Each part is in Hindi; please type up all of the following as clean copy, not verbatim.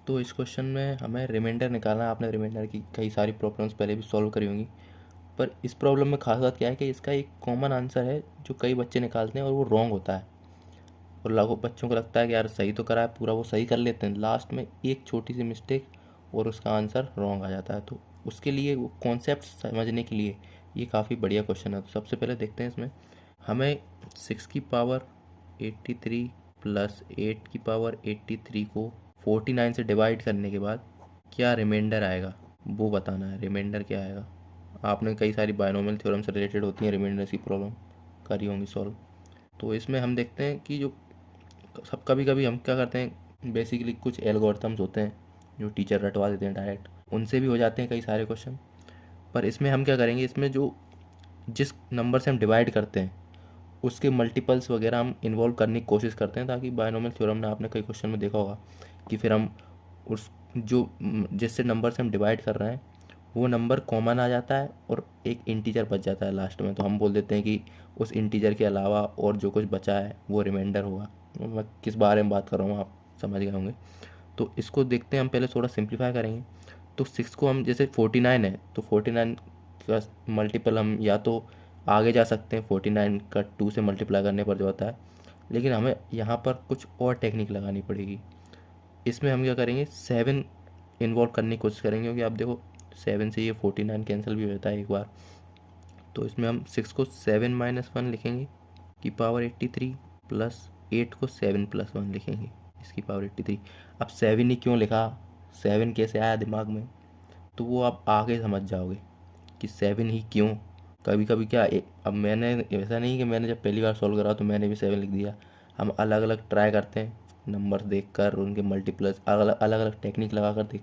तो इस क्वेश्चन में हमें रिमाइंडर निकालना है। आपने रिमाइंडर की कई सारी प्रॉब्लम्स पहले भी सॉल्व करी होंगी, पर इस प्रॉब्लम में खास बात क्या है कि इसका एक कॉमन आंसर है जो कई बच्चे निकालते हैं और वो रॉन्ग होता है। और लागू बच्चों को लगता है कि यार सही तो करा है पूरा, वो सही कर लेते हैं, लास्ट में एक छोटी सी मिस्टेक और उसका आंसर रॉन्ग आ जाता है। तो उसके लिए वो कॉन्सेप्ट समझने के लिए ये काफ़ी बढ़िया क्वेश्चन है। तो सबसे पहले देखते हैं इसमें हमें 6 की पावर 83 प्लस 8 की पावर 83 को 49 से डिवाइड करने के बाद क्या रिमाइंडर आएगा वो बताना है। रिमाइंडर क्या आएगा? आपने कई सारी बायनोमियल थ्योरम से रिलेटेड होती हैं रिमाइंडर की प्रॉब्लम करी होंगी सॉल्व। तो इसमें हम देखते हैं कि जो सब कभी कभी हम क्या करते हैं, बेसिकली कुछ एल्गोरिथम्स होते हैं जो टीचर रटवा देते हैं डायरेक्ट, उनसे भी हो जाते हैं कई सारे क्वेश्चन। पर इसमें हम क्या करेंगे, इसमें जो जिस नंबर से हम डिवाइड करते हैं उसके मल्टीपल्स वगैरह हम इन्वॉल्व करने की कोशिश करते हैं, ताकि बायनोमियल थ्योरम में आपने कई क्वेश्चन में देखा होगा कि फिर हम उस जो जिससे नंबर से हम डिवाइड कर रहे हैं वो नंबर कॉमन आ जाता है और एक इंटीजर बच जाता है लास्ट में, तो हम बोल देते हैं कि उस इंटीजर के अलावा और जो कुछ बचा है वो रिमाइंडर होगा। मैं किस बारे में बात कर रहा हूँ आप समझ गए होंगे। तो इसको देखते हैं, हम पहले थोड़ा सिंप्लीफाई करेंगे। तो 6 को हम, जैसे 49 है तो 49 का मल्टीपल हम या तो आगे जा सकते हैं, 49 का 2 से मल्टीप्लाई करने पर जो होता है, लेकिन हमें यहाँ पर कुछ और टेक्निक लगानी पड़ेगी। इसमें हम क्या करेंगे, 7 इन्वॉल्व करने की कोशिश करेंगे, क्योंकि आप देखो 7 से ये 49 कैंसिल भी हो जाता है एक बार। तो इसमें हम 6 को 7 - 1 लिखेंगे की पावर 83 प्लस 8 को 7 + 1 लिखेंगे इसकी पावर 83। अब 7 ही क्यों लिखा, 7 कैसे आया दिमाग में, तो वो आप आगे समझ जाओगे कि 7 ही क्यों। कभी कभी क्या अब मैंने ऐसा नहीं कि मैंने जब पहली बार सॉल्व करा तो मैंने भी 7 लिख दिया। हम अलग अलग ट्राई करते हैं, नंबर देख कर उनके मल्टीप्लस अलग अलग अलग टेक्निक लगा कर देख,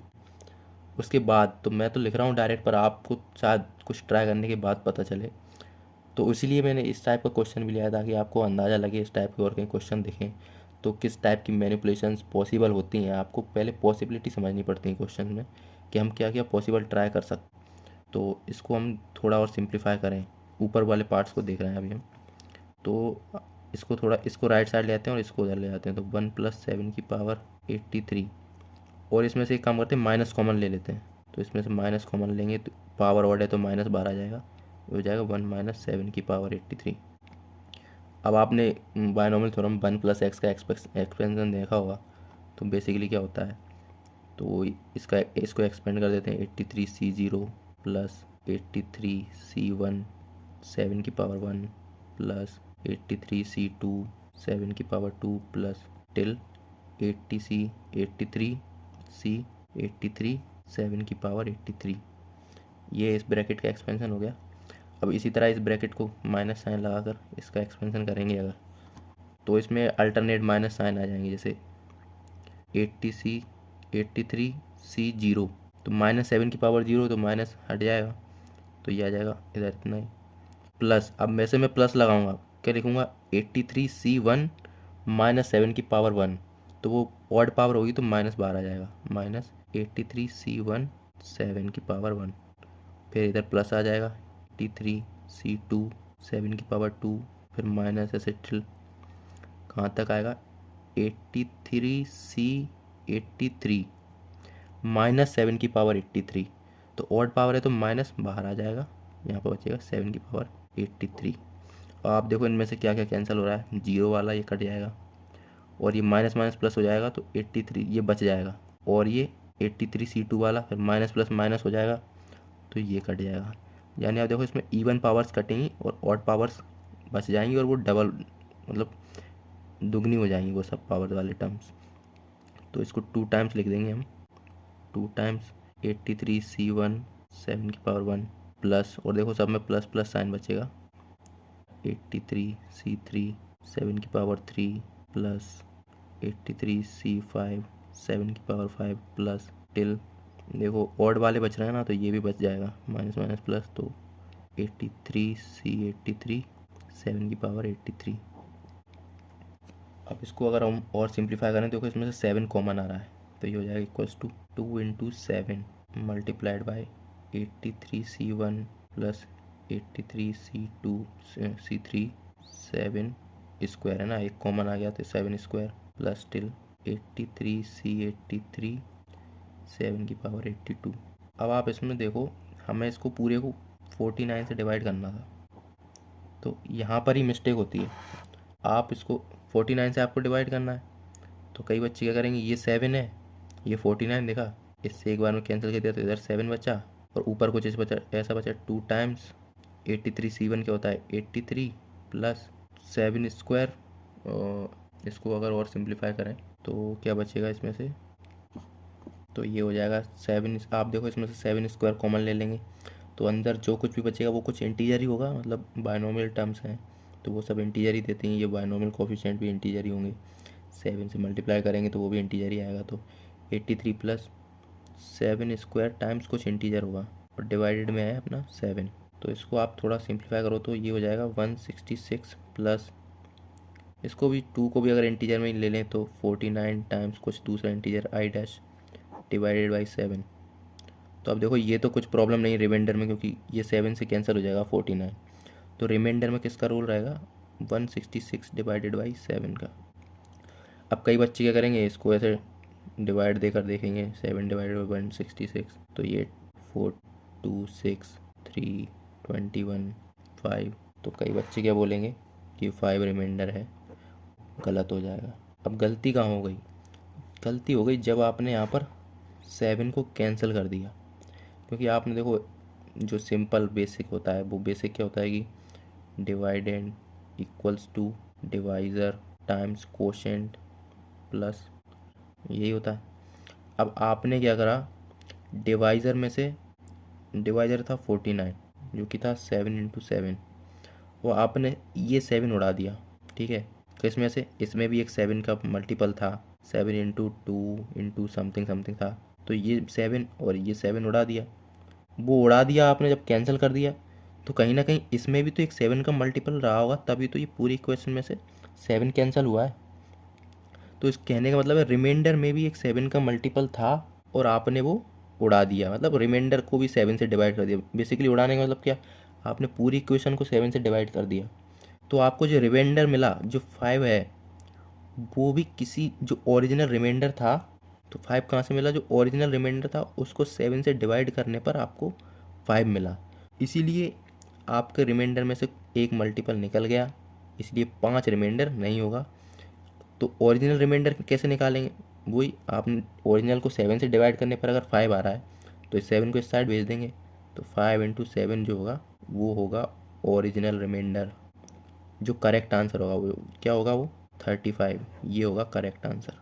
उसके बाद तो मैं तो लिख रहा हूँ डायरेक्ट, पर आपको शायद कुछ ट्राई करने के बाद पता चले। तो इसीलिए मैंने इस टाइप का क्वेश्चन भी लिया था, ताकि आपको अंदाज़ा लगे इस टाइप के और कहीं क्वेश्चन दिखें तो किस टाइप की मैनिपुलेशंस पॉसिबल होती हैं। आपको पहले पॉसिबिलिटी समझनी पड़ती है क्वेश्चन में कि हम क्या क्या पॉसिबल ट्राई कर सकते। तो इसको हम थोड़ा और सिंप्लीफाई करें, ऊपर वाले पार्ट्स को देख रहे हैं अभी हम। तो इसको थोड़ा, इसको राइट साइड ले आते हैं और इसको उधर ले आते हैं। तो 1 + 7 की पावर 83, और इसमें से एक काम करते हैं माइनस कॉमन ले लेते हैं। तो इसमें से माइनस कॉमन लेंगे तो पावर ऑड है तो -12 आ जाएगा, ये हो जाएगा 1 - 7 की पावर 83। अब आपने बायनोमियल थ्योरम 1 + x का एक्सपेंशन देखा होगा। तो बेसिकली क्या होता है, तो इसको एक्सपेंड कर देते हैं 83C0 प्लस 83C1 7 की पावर 1 प्लस 83C2 7 की पावर 2 प्लस टिल 83C 7 की पावर 83। ये इस ब्रैकेट का एक्सपेंशन हो गया। अब इसी तरह इस ब्रैकेट को माइनस साइन लगाकर इसका एक्सपेंशन करेंगे अगर, तो इसमें अल्टरनेट माइनस साइन आ जाएंगे, जैसे 83C0, तो -7 की पावर 0 तो माइनस हट जाएगा, तो ये आ जाएगा इधर इतना ही। प्लस, अब वैसे मैं प्लस लगाऊंगा, क्या लिखूंगा, 83C1 -7 की पावर 1, तो वो ऑड पावर होगी तो -12 आ जाएगा, -83C1 7 की पावर 1। फिर इधर प्लस आ जाएगा 83C2 7 की पावर 2, फिर माइनस ऐसे टिल कहाँ तक आएगा, 83C83 -7 की पावर 83। तो ऑड पावर है तो माइनस बाहर आ जाएगा, यहाँ पर बचेगा 7 की पावर 83। और आप देखो इनमें से क्या क्या कैंसिल हो रहा है, जीरो वाला ये कट जाएगा और ये माइनस माइनस प्लस हो जाएगा, तो 83 ये बच जाएगा, और ये 83C2 वाला फिर माइनस प्लस माइनस हो जाएगा तो ये कट जाएगा। यानी आप देखो इसमें इवन पावर्स कटेंगी और ऑड पावर्स बच जाएंगी, और वो डबल मतलब दुगनी हो जाएंगी वो सब पावर वाले टर्म्स। तो इसको 2 टाइम्स लिख देंगे हम, 2 टाइम्स 83C1 7 की पावर 1 प्लस, और देखो सब में प्लस प्लस साइन बचेगा, 83C3 7 की पावर 3 प्लस 83C5 7 की पावर 5 प्लस टिल, देखो ऑड वाले बच रहे हैं ना, तो ये भी बच जाएगा माइनस माइनस प्लस, तो 83C83 7 की पावर 83। अब इसको अगर हम और सिंप्लीफाई करें तो देखो इसमें से 7 कॉमन आ रहा है, तो ये हो जाएगा equals to 2 × 7 multiplied by 83C1 plus 83C2 C3 7 square है ना, एक कॉमन आ गया तो 7 स्क्वायर प्लस टिल 83C83 7 की पावर 82। अब आप इसमें देखो, हमें इसको पूरे को 49 से डिवाइड करना था, तो यहाँ पर ही मिस्टेक होती है। आप इसको 49 से आपको डिवाइड करना है, तो कई बच्चे क्या करेंगे, ये 7 है, ये 49 दिखा, इससे एक बार में कैंसिल कर दिया तो इधर 7 बचा, और ऊपर कुछ इस बचा, ऐसा बचा 2 टाइम्स 83 C1 क्या होता है 83 प्लस 7 स्क्वायर। इसको अगर और सिंप्लीफाई करें तो क्या बचेगा इसमें से, तो ये हो जाएगा 7। आप देखो इसमें से 7 स्क्वायर कॉमन ले लेंगे, तो अंदर जो कुछ भी बचेगा वो कुछ इंटीजर ही होगा, मतलब बायनोमियल टर्म्स हैं तो वो सब इंटीजर ही देती हैं, ये बायनोमियल कोफिशिएंट भी इंटीजर ही होंगे। 7 से मल्टीप्लाई करेंगे तो वो भी इंटीजर ही आएगा, तो 83 प्लस 7 स्क्वायर टाइम्स कुछ इंटीजर होगा, और डिवाइडेड में है अपना 7, तो इसको आप थोड़ा सिंप्लीफाई करो तो ये हो जाएगा 166 प्लस, इसको भी 2 को भी अगर इंटीजर में ही ले लें तो 49 टाइम्स कुछ दूसरा integer I dash divided by 7। तो अब देखो ये तो कुछ प्रॉब्लम नहीं रिमाइंडर में, क्योंकि ये 7 से कैंसिल हो जाएगा 49, तो रिमाइंडर में किसका रूल रहेगा 166 डिवाइडेड बाई 7 का। अब कई बच्चे क्या करेंगे, इसको ऐसे डिवाइड देकर देखेंगे 7 डिवाइडेड बाई 166, तो ये 4 2 6 3 21 5, तो कई बच्चे क्या बोलेंगे कि 5 रिमाइंडर है, गलत हो जाएगा। अब गलती कहाँ हो गई, गलती हो गई जब आपने यहाँ पर 7 को कैंसिल कर दिया, क्योंकि आपने देखो जो सिंपल बेसिक होता है वो बेसिक क्या होता है कि dividend equals to divisor times quotient plus, यही होता है। अब आपने क्या करा, डिवाइज़र में से डिवाइज़र था 49 जो कि था 7 इंटू 7, वो आपने ये 7 उड़ा दिया, ठीक है, तो इसमें से इसमें भी एक 7 का मल्टीपल था, 7 इंटू 2 इंटू समथिंग समथिंग था, तो ये 7 और ये 7 उड़ा दिया, वो उड़ा दिया आपने जब कैंसिल कर दिया, तो कहीं ना कहीं इसमें भी तो एक 7 का मल्टीपल रहा होगा, तभी तो ये पूरी इक्वेशन में से 7 कैंसिल हुआ है। तो इस कहने का मतलब है रिमाइंडर में भी एक 7 का मल्टीपल था और आपने वो उड़ा दिया, मतलब रिमाइंडर को भी 7 से डिवाइड कर दिया। बेसिकली उड़ाने का मतलब क्या, आपने पूरी इक्वेशन को 7 से डिवाइड कर दिया, तो आपको जो रिमाइंडर मिला जो 5 है वो भी किसी जो ओरिजिनल रिमाइंडर था, तो 5 कहाँ से मिला, जो ओरिजिनल रिमाइंडर था उसको 7 से डिवाइड करने पर आपको 5 मिला, इसीलिए आपके रिमाइंडर में से एक मल्टीपल निकल गया, इसलिए 5 रिमाइंडर नहीं होगा। तो ओरिजिनल रिमाइंडर कैसे निकालेंगे, वही आपने ओरिजिनल को 7 से डिवाइड करने पर अगर 5 आ रहा है तो इस 7 को इस साइड भेज देंगे, तो 5 इंटू 7 जो होगा वो होगा ओरिजिनल रिमाइंडर। जो करेक्ट आंसर होगा वो क्या होगा, वो 35, ये होगा करेक्ट आंसर।